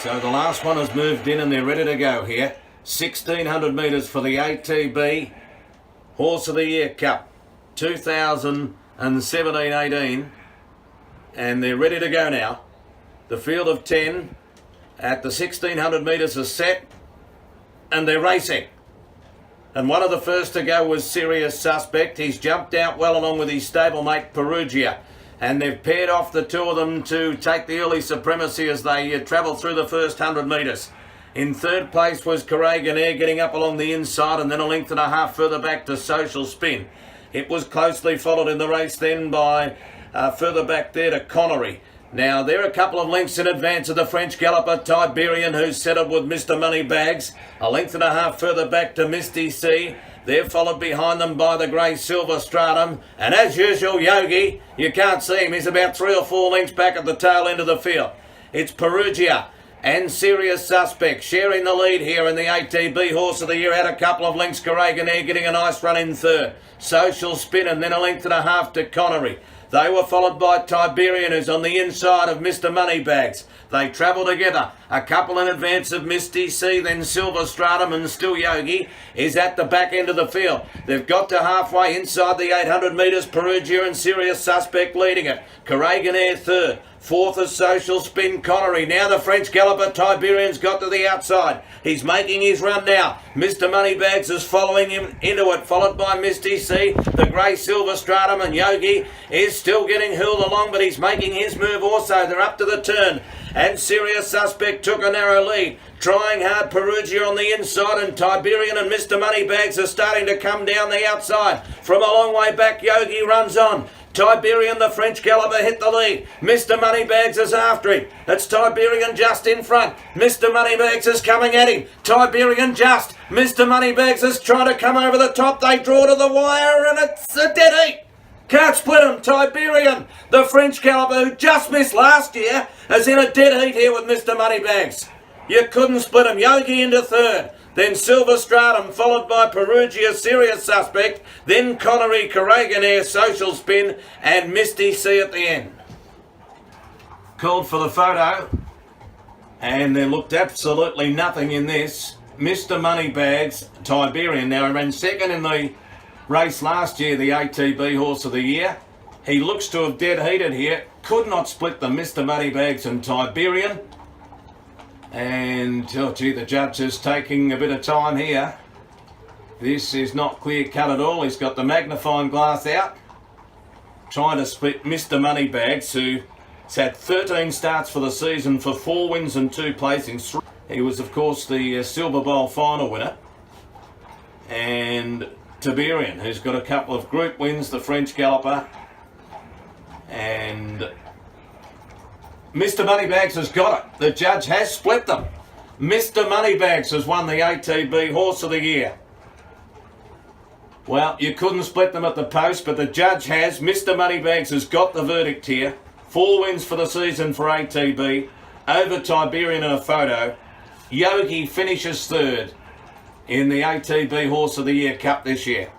So the last one has moved in and they're ready to go here. 1600 metres for the ATB Horse of the Year Cup 2017-18, and they're ready to go now. The field of 10 at the 1600 metres is set and they're racing. And one of the first to go was Serious Suspect. He's jumped out well along with his stablemate Perugia, and they've paired off the two of them to take the early supremacy as they travel through the first 100 metres. In third place was Carraganair, getting up along the inside, and then a length and a half further back to Social Spin. It was closely followed in the race then by further back there to Connery. Now they're a couple of lengths in advance of the French galloper Tiberian, who's settled with Mr. Moneybags. A length and a half further back to Misty Sea. They're followed behind them by the grey Silver Stratum. And as usual, Yogi, you can't see him, he's about 3 or 4 lengths back at the tail end of the field. It's Perugia and Serious Suspect sharing the lead here in the ATB Horse of the Year. Had a couple of lengths, Carraganair getting a nice run in third. Social Spin and then a length and a half to Connery. They were followed by Tiberian, who's on the inside of Mr. Moneybags. They travel together. A couple in advance of Misty Sea, then Silver Stratum, and still Yogi is at the back end of the field. They've got to halfway inside the 800 metres. Perugia and Serious Suspect leading it. Carraganair third. Fourth is Social Spin, Connery. Now the French galloper Tiberian's got to the outside. He's making his run now. Mr. Moneybags is following him into it, followed by Misty Sea, the grey Silver Stratum, and Yogi is still getting hurled along, but he's making his move also. They're up to the turn, and Serious Suspect took a narrow lead. Trying hard, Perugia on the inside, and Tiberian and Mr. Moneybags are starting to come down the outside. From a long way back, Yogi runs on. Tiberian, the French galloper, hit the lead. Mr. Moneybags is after him. It's Tiberian just in front. Mr. Moneybags is coming at him. Tiberian just. Mr. Moneybags is trying to come over the top. They draw to the wire and it's a dead heat. Can't split him. Tiberian, the French galloper who just missed last year, is in a dead heat here with Mr. Moneybags. You couldn't split him. Yogi into third. Then Silver Stratum, followed by Perugia, Serious Suspect, then Connery, Carraganair, Social Spin, and Misty Sea at the end. Called for the photo, and there looked absolutely nothing in this. Mr. Moneybags, Tiberian, now he ran second in the race last year, the ATB Horse of the Year. He looks to have dead heated here. Could not split them, Mr. Moneybags and Tiberian. And, oh gee, the judge is taking a bit of time here. This is not clear cut at all. He's got the magnifying glass out, trying to split Mr. Moneybags, who's had 13 starts for the season for 4 wins and 2 placings. He was, of course, the Silver Bowl final winner. And Tiberian, who's got a couple of group wins, the French galloper. And Mr. Moneybags has got it. The judge has split them. Mr. Moneybags has won the ATB Horse of the Year. Well, you couldn't split them at the post, but the judge has. Mr. Moneybags has got the verdict here. 4 wins for the season for ATB. Over Tiberian in a photo. Yogi finishes third in the ATB Horse of the Year Cup this year.